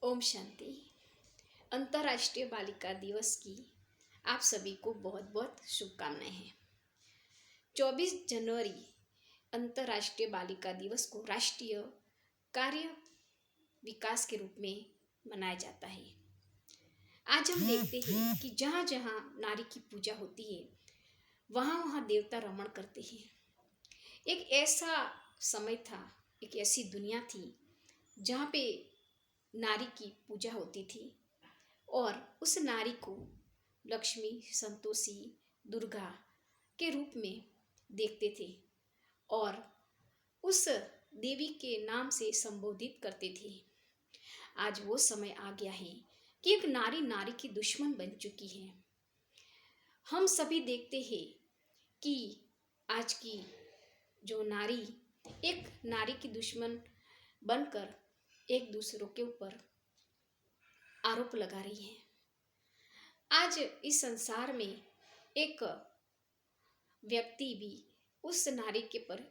ओम शांति। अंतर्राष्ट्रीय बालिका दिवस की आप सभी को बहुत बहुत शुभकामनाएं हैं। 24 जनवरी अंतर्राष्ट्रीय बालिका दिवस को राष्ट्रीय कार्य विकास के रूप में मनाया जाता है। आज हम देखते हैं कि जहाँ जहाँ नारी की पूजा होती है वहाँ वहाँ देवता रमण करते हैं। एक ऐसा समय था, एक ऐसी दुनिया थी जहाँ पे नारी की पूजा होती थी और उस नारी को लक्ष्मी, संतोषी, दुर्गा के रूप में देखते थे और उस देवी के नाम से संबोधित करते थे। आज वो समय आ गया है कि एक नारी नारी की दुश्मन बन चुकी है। हम सभी देखते हैं कि आज की जो नारी एक नारी की दुश्मन बनकर एक दूसरों के ऊपर आरोप लगा रही है। आज इस संसार में एक व्यक्ति भी उस नारी के पर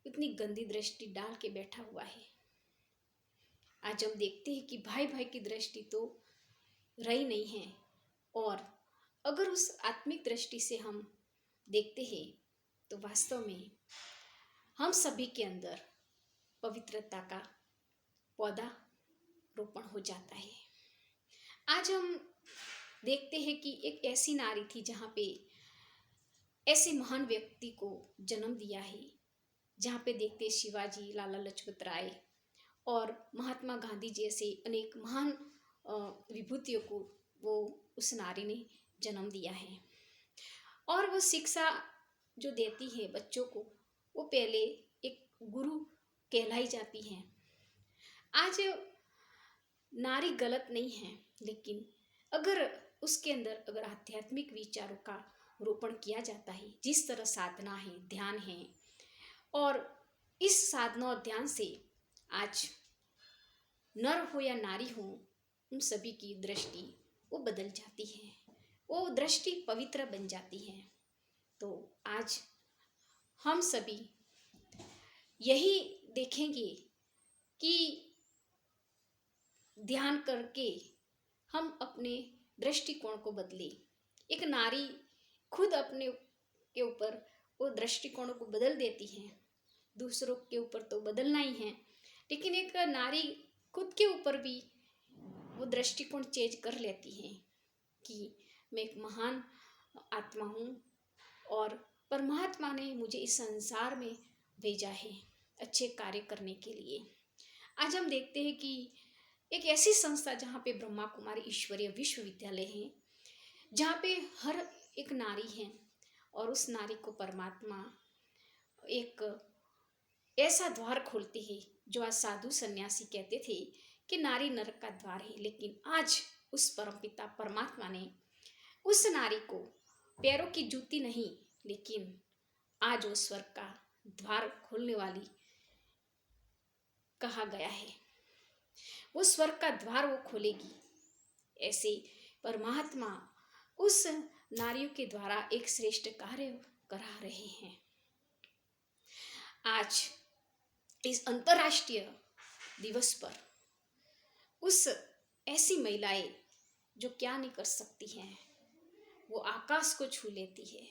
इतनी गंदी दृष्टि डाल के बैठा हुआ है। आज हम देखते हैं कि भाई भाई की दृष्टि तो रही नहीं है और अगर उस आत्मिक दृष्टि से हम देखते हैं तो वास्तव में हम सभी के अंदर पवित्रता का पौधा रोपण हो जाता है। आज हम देखते हैं कि एक ऐसी नारी थी जहाँ पे ऐसे महान व्यक्ति को जन्म दिया है, जहाँ पे देखते शिवाजी, लाला लाजपत राय और महात्मा गांधी जैसे अनेक महान विभूतियों को वो उस नारी ने जन्म दिया है। और वो शिक्षा जो देती है बच्चों को, वो पहले एक गुरु कहलाई जाती है। आज नारी गलत नहीं है, लेकिन अगर उसके अंदर अगर आध्यात्मिक विचारों का रोपण किया जाता है, जिस तरह साधना है, ध्यान है, और इस साधना और ध्यान से आज नर हो या नारी हो, उन सभी की दृष्टि वो बदल जाती है, वो दृष्टि पवित्र बन जाती है। तो आज हम सभी यही देखेंगे कि ध्यान करके हम अपने दृष्टिकोण को बदले। एक नारी खुद अपने के ऊपर वो दृष्टिकोण को बदल देती है, दूसरों के ऊपर तो बदलना ही है, लेकिन एक नारी खुद के ऊपर भी वो दृष्टिकोण चेंज कर लेती है कि मैं एक महान आत्मा हूँ और परमात्मा ने मुझे इस संसार में भेजा है अच्छे कार्य करने के लिए। आज हम देखते हैं कि एक ऐसी संस्था जहाँ पे ब्रह्मा कुमारी ईश्वरीय विश्वविद्यालय है, जहाँ पे हर एक नारी है और उस नारी को परमात्मा एक ऐसा द्वार खोलते हैं जो आज साधु सन्यासी कहते थे कि नारी नरक का द्वार है, लेकिन आज उस परमपिता परमात्मा ने उस नारी को पैरों की जूती नहीं, लेकिन आज वो स्वर्ग का द्वार खोलने वाली कहा गया है। वो स्वर्ग का द्वार वो खोलेगी। ऐसे परमात्मा उस नारियों के द्वारा एक श्रेष्ठ कार्य करा रहे हैं। आज इस अंतर्राष्ट्रीय दिवस पर उस ऐसी महिलाएं जो क्या नहीं कर सकती हैं, वो आकाश को छू लेती है।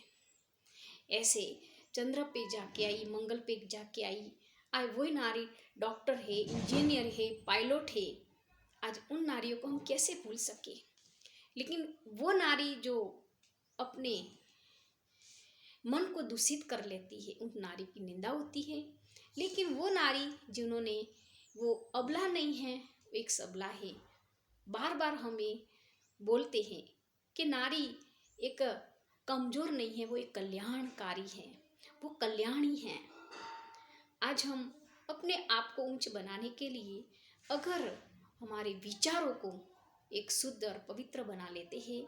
ऐसे चंद्र पे जाके आई, मंगल पे जाके आई, आज वही नारी डॉक्टर है, इंजीनियर है, पायलट है। आज उन नारियों को हम कैसे भूल सके। लेकिन वो नारी जो अपने मन को दूषित कर लेती है, उन नारी की निंदा होती है। लेकिन वो नारी जिन्होंने वो अबला नहीं है, वो एक सबला है। बार बार हमें बोलते हैं कि नारी एक कमजोर नहीं है, वो एक कल्याणकारी है, वो कल्याणी है। आज हम अपने आप को ऊंच बनाने के लिए अगर हमारे विचारों को एक शुद्ध और पवित्र बना लेते हैं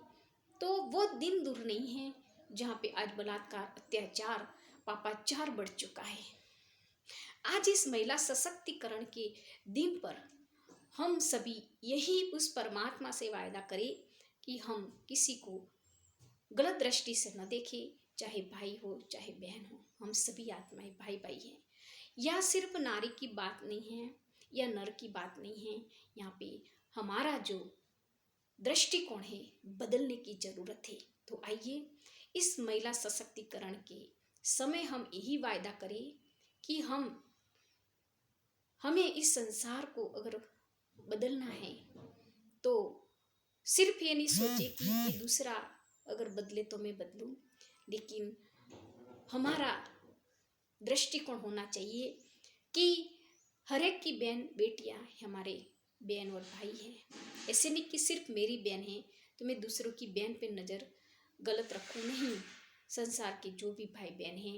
तो वो दिन दूर नहीं है जहाँ पे आज बलात्कार, अत्याचार, पापाचार बढ़ चुका है। आज इस महिला सशक्तिकरण के दिन पर हम सभी यही उस परमात्मा से वायदा करें कि हम किसी को गलत दृष्टि से न देखें, चाहे भाई हो चाहे बहन हो, हम सभी आत्माएं भाई भाई हैं। यह सिर्फ नारी की बात नहीं है या नर की बात नहीं है, यहाँ पे हमारा जो दृष्टिकोण है बदलने की जरूरत है। तो आइए इस महिला सशक्तिकरण के समय हम यही वायदा करें कि हमें इस संसार को अगर बदलना है तो सिर्फ ये नहीं सोचे कि ये दूसरा अगर बदले तो मैं बदलूं, लेकिन हमारा दृष्टिकोण होना चाहिए कि हर एक की बहन बेटियां हमारे बहन और भाई हैं। ऐसे नहीं कि सिर्फ मेरी बहन है तो मैं दूसरों की बहन पे नज़र गलत रखूं, नहीं। संसार के जो भी भाई बहन हैं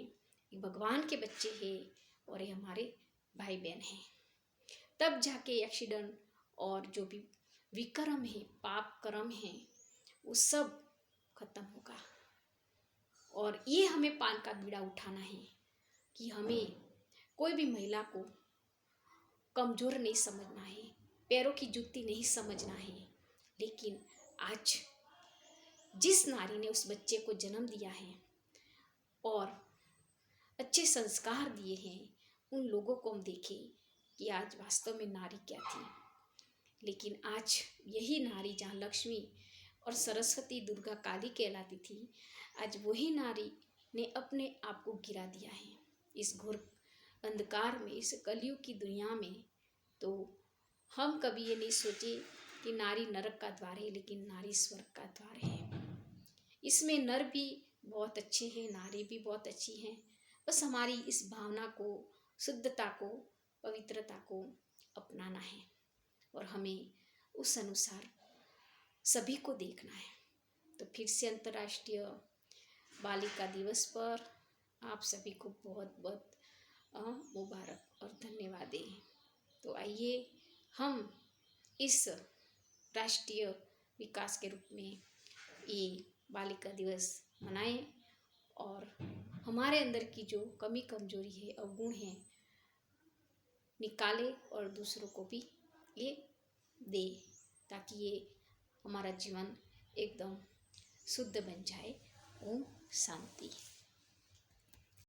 ये भगवान के बच्चे हैं और ये हमारे भाई बहन हैं। तब जाके एक्सीडेंट और जो भी विकर्म है, पाप कर्म है, वो सब खत्म होगा। और ये हमें पान का बीड़ा उठाना है कि हमें कोई भी महिला को कमजोर नहीं समझना है, पैरों की जूती नहीं समझना है। लेकिन आज जिस नारी ने उस बच्चे को जन्म दिया है और अच्छे संस्कार दिए हैं, उन लोगों को हम देखें कि आज वास्तव में नारी क्या थी। लेकिन आज यही नारी जहाँ लक्ष्मी और सरस्वती, दुर्गा, काली कहलाती थी, आज वही नारी ने अपने आप को गिरा दिया है इस घोर अंधकार में, इस कलयुग की दुनिया में। तो हम कभी ये नहीं सोचे कि नारी नरक का द्वार है, लेकिन नारी स्वर्ग का द्वार है। इसमें नर भी बहुत अच्छे हैं, नारी भी बहुत अच्छी हैं। बस हमारी इस भावना को, शुद्धता को, पवित्रता को अपनाना है और हमें उस अनुसार सभी को देखना है। तो फिर से अंतर्राष्ट्रीय बालिका दिवस पर आप सभी को बहुत बहुत मुबारक और धन्यवाद दें। तो आइए हम इस राष्ट्रीय विकास के रूप में ये बालिका दिवस मनाएं और हमारे अंदर की जो कमी कमजोरी है, अवगुण है, निकालें और दूसरों को भी ये दे, ताकि ये हमारा जीवन एकदम शुद्ध बन जाए। ओम शांति।